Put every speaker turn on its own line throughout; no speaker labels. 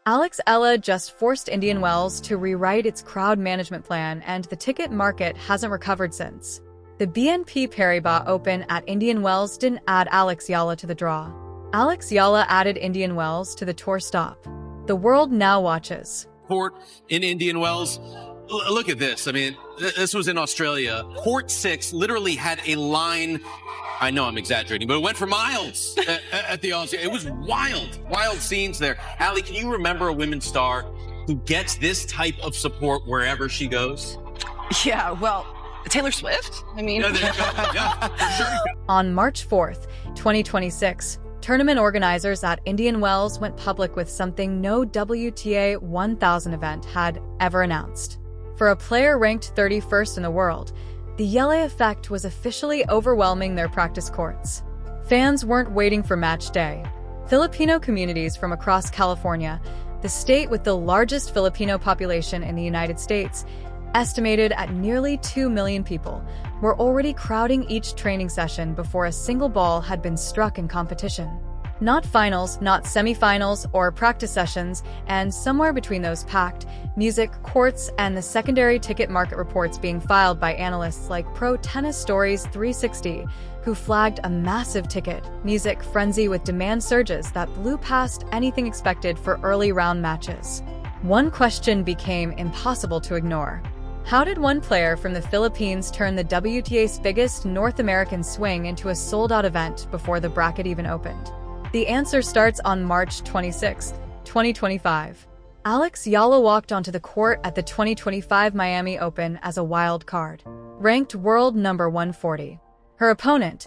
Eala just forced Indian Wells to rewrite its crowd management plan, and the ticket market hasn't recovered since. The BNP Paribas Open at Indian Wells didn't add Eala to the draw. Eala added Indian Wells to the tour stop. The world now watches.
Court in Indian Wells. Look at this. I mean, this was in Australia. Court 6 literally had a line. I know I'm exaggerating, but it went for miles at the Aussie. It was wild scenes there. Allie, can you remember a women's star who gets this type of support wherever she goes?
Yeah, well, Taylor Swift? I mean...
Yeah, for sure.
On March 4th, 2026, tournament organizers at Indian Wells went public with something no WTA 1000 event had ever announced. For a player ranked 31st in the world, the Eala effect was officially overwhelming their practice courts. Fans weren't waiting for match day. Filipino communities from across California, the state with the largest Filipino population in the United States, estimated at nearly 2 million people, were already crowding each training session before a single ball had been struck in competition. Not finals, not semifinals, or practice sessions, and somewhere between those packed music courts and the secondary ticket market reports being filed by analysts like Pro Tennis Stories 360, who flagged a massive ticket music frenzy with demand surges that blew past anything expected for early round matches. One question became impossible to ignore. How did one player from the Philippines turn the WTA's biggest North American swing into a sold-out event before the bracket even opened? The answer starts on March 26, 2025. Eala walked onto the court at the 2025 Miami Open as a wild card, ranked world number 140. Her opponent,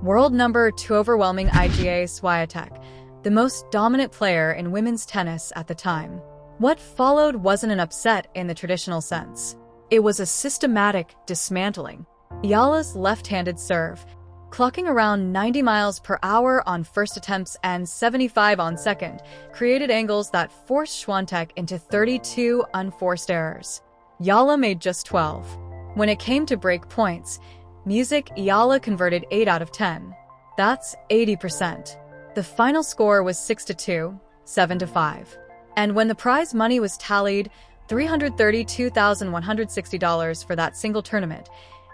world number 2 overwhelming Iga Swiatek, the most dominant player in women's tennis at the time. What followed wasn't an upset in the traditional sense. It was a systematic dismantling. Eala's left-handed serve, clocking around 90 miles per hour on first attempts and 75 on second, created angles that forced Swiatek into 32 unforced errors. Eala made just 12. When it came to break points, Eala converted 8 out of 10. That's 80%. The final score was 6-2, 7-5. And when the prize money was tallied, $332,160 for that single tournament,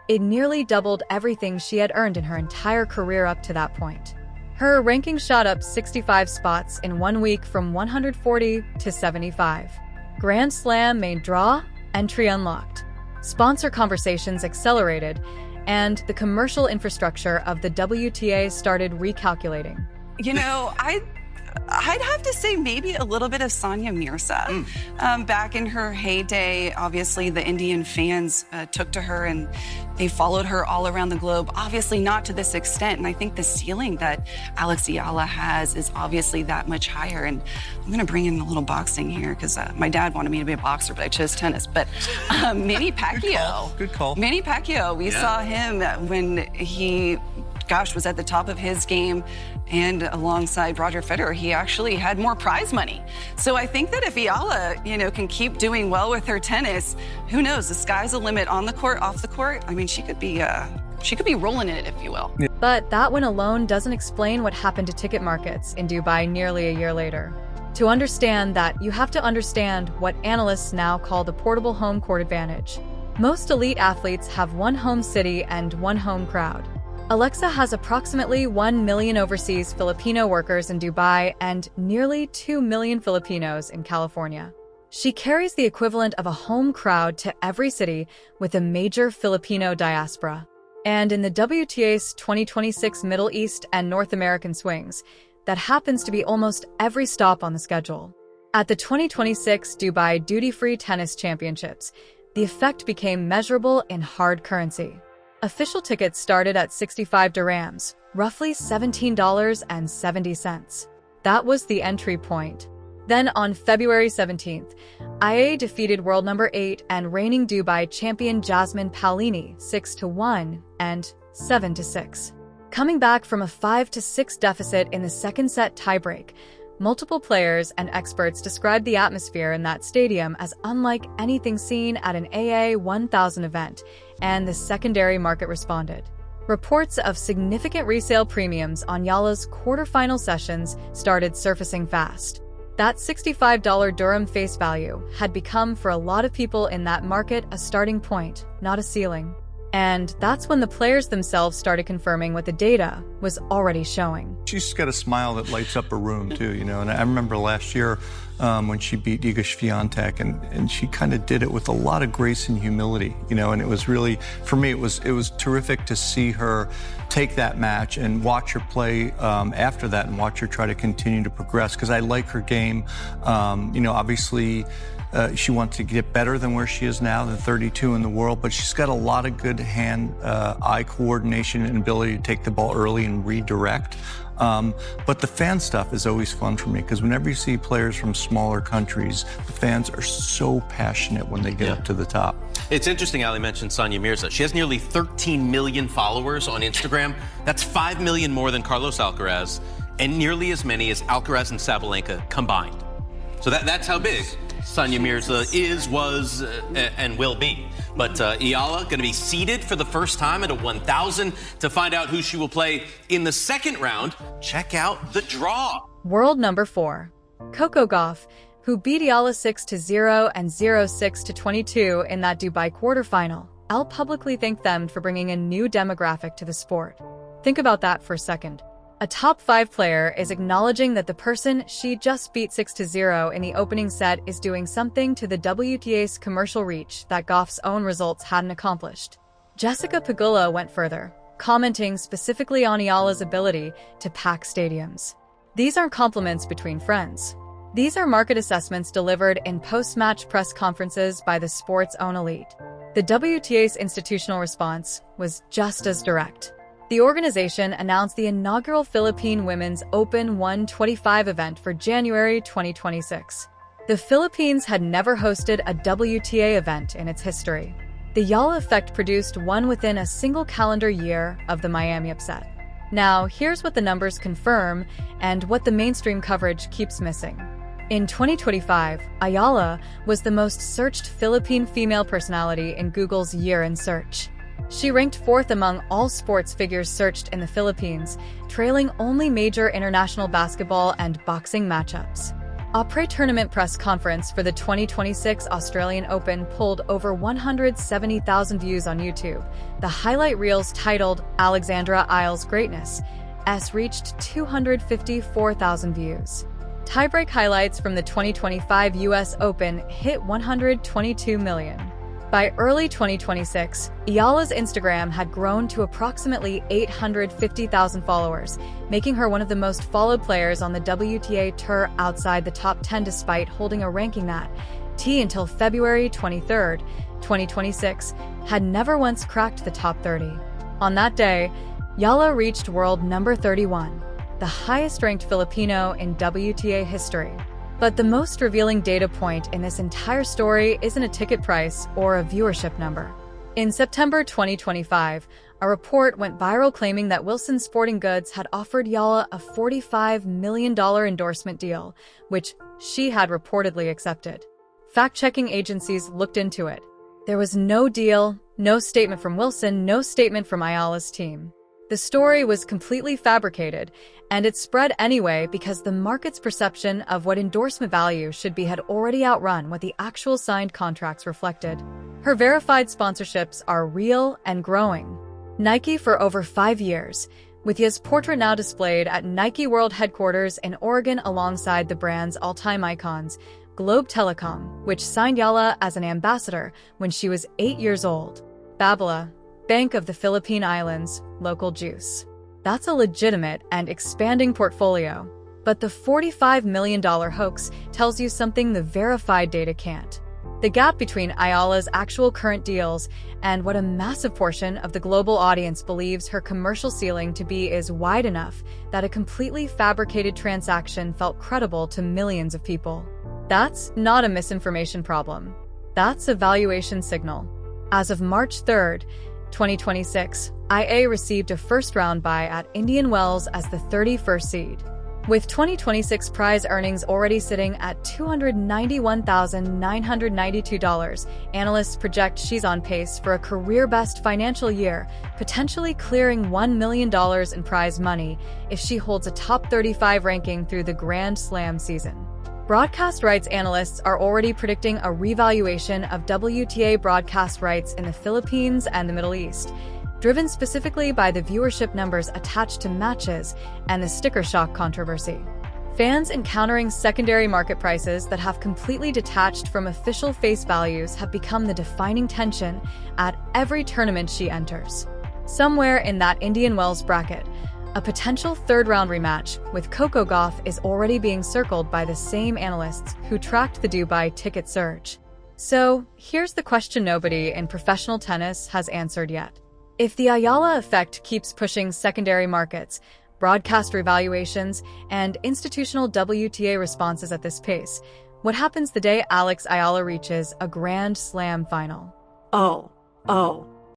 it nearly doubled everything she had earned in her entire career up to that point. Her ranking shot up 65 spots in 1 week from 140 to 75. Grand Slam main draw, entry unlocked. Sponsor conversations accelerated, and the commercial infrastructure of the WTA started recalculating.
You know, I'd have to say maybe a little bit of Sania Mirza. Back in her heyday, obviously the Indian fans took to her and they followed her all around the globe, obviously not to this extent. And I think the ceiling that Eala has is obviously that much higher. And I'm gonna bring in a little boxing here because my dad wanted me to be a boxer, but I chose tennis. But Manny Pacquiao.
Good call.
Manny Pacquiao, we saw him when he was at the top of his game, and alongside Roger Federer, he actually had more prize money. So I think that if Eala, can keep doing well with her tennis, who knows? The sky's the limit on the court, off the court. I mean, she could be rolling in it, if you will.
Yeah.
But that win alone doesn't explain what happened to ticket markets in Dubai nearly a year later. To understand that, you have to understand what analysts now call the portable home court advantage. Most elite athletes have one home city and one home crowd. Alexa has approximately 1 million overseas Filipino workers in Dubai and nearly 2 million Filipinos in California. She carries the equivalent of a home crowd to every city with a major Filipino diaspora. And in the WTA's 2026 Middle East and North American swings, that happens to be almost every stop on the schedule. At the 2026 Dubai Duty-Free Tennis Championships, the effect became measurable in hard currency. Official tickets started at 65 dirhams, roughly $17.70. That was the entry point. Then on February 17th, IA defeated world number 8 and reigning Dubai champion Jasmine Paolini 6-1 and 7-6. Coming back from a 5-6 deficit in the second set tiebreak, multiple players and experts described the atmosphere in that stadium as unlike anything seen at an AA 1000 event, and the secondary market responded. Reports of significant resale premiums on Eala's quarterfinal sessions started surfacing fast. That $65 Durham face value had become, for a lot of people in that market, a starting point, not a ceiling. And that's when the players themselves started confirming what the data was already showing.
She's got a smile that lights up a room too, and I remember last year when she beat Iga Swiatek, and she kind of did it with a lot of grace and humility, and it was really, for me, it was terrific to see her take that match and watch her play after that, and watch her try to continue to progress, because I like her game. Obviously, she wants to get better than where she is now, the 32 in the world, but she's got a lot of good hand-eye coordination and ability to take the ball early and redirect. But the fan stuff is always fun for me, because whenever you see players from smaller countries, the fans are so passionate when they get up to the top.
It's interesting, Ali mentioned Sonia Mirza. She has nearly 13 million followers on Instagram. That's 5 million more than Carlos Alcaraz, and nearly as many as Alcaraz and Sabalenka combined. So that's how big Sonia Mirza was, and will be. But Eala going to be seeded for the first time at a 1,000. To find out who she will play in the second round, check out the draw.
World number 4, Coco Gauff, who beat Eala 6-0 and 0-6-22 in that Dubai quarterfinal. I'll publicly thank them for bringing a new demographic to the sport. Think about that for a second. A top 5 player is acknowledging that the person she just beat 6-0 in the opening set is doing something to the WTA's commercial reach that Gauff's own results hadn't accomplished. Jessica Pegula went further, commenting specifically on Eala's ability to pack stadiums. These aren't compliments between friends. These are market assessments delivered in post-match press conferences by the sport's own elite. The WTA's institutional response was just as direct. The organization announced the inaugural Philippine Women's Open 125 event for January 2026. The Philippines had never hosted a WTA event in its history. The Eala effect produced one within a single calendar year of the Miami upset. Now, here's what the numbers confirm and what the mainstream coverage keeps missing. In 2025, Eala was the most searched Philippine female personality in Google's Year in Search. She ranked 4th among all sports figures searched in the Philippines, trailing only major international basketball and boxing matchups. A pre-tournament press conference for the 2026 Australian Open pulled over 170,000 views on YouTube. The highlight reels titled Alexandra Isles Greatness reached 254,000 views. Tiebreak highlights from the 2025 US Open hit 122 million. By early 2026, Eala's Instagram had grown to approximately 850,000 followers, making her one of the most followed players on the WTA Tour outside the top 10, despite holding a ranking that, until February 23, 2026, had never once cracked the top 30. On that day, Eala reached world number 31, the highest-ranked Filipino in WTA history. But the most revealing data point in this entire story isn't a ticket price or a viewership number. In September 2025, a report went viral claiming that Wilson Sporting Goods had offered Eala a $45 million endorsement deal, which she had reportedly accepted. Fact-checking agencies looked into it. There was no deal, no statement from Wilson, no statement from Eala's team. The story was completely fabricated, and it spread anyway because the market's perception of what endorsement value should be had already outrun what the actual signed contracts reflected. Her verified sponsorships are real and growing. Nike for over 5 years, with Eala's portrait now displayed at Nike World Headquarters in Oregon alongside the brand's all-time icons, Globe Telecom, which signed Eala as an ambassador when she was 8 years old. Babala, Bank of the Philippine Islands, local juice. That's a legitimate and expanding portfolio. But the $45 million hoax tells you something the verified data can't. The gap between Eala's actual current deals and what a massive portion of the global audience believes her commercial ceiling to be is wide enough that a completely fabricated transaction felt credible to millions of people. That's not a misinformation problem. That's a valuation signal. As of March 3rd, 2026, IA received a first-round buy at Indian Wells as the 31st seed. With 2026 prize earnings already sitting at $291,992, analysts project she's on pace for a career-best financial year, potentially clearing $1 million in prize money if she holds a top 35 ranking through the Grand Slam season. Broadcast rights analysts are already predicting a revaluation of WTA broadcast rights in the Philippines and the Middle East, driven specifically by the viewership numbers attached to matches and the sticker shock controversy. Fans encountering secondary market prices that have completely detached from official face values have become the defining tension at every tournament she enters. Somewhere in that Indian Wells bracket, a potential third-round rematch with Coco Gauff is already being circled by the same analysts who tracked the Dubai ticket surge. So, here's the question nobody in professional tennis has answered yet. If the Eala effect keeps pushing secondary markets, broadcast revaluations, and institutional WTA responses at this pace, what happens the day Alex Eala reaches a Grand Slam final?
Oh.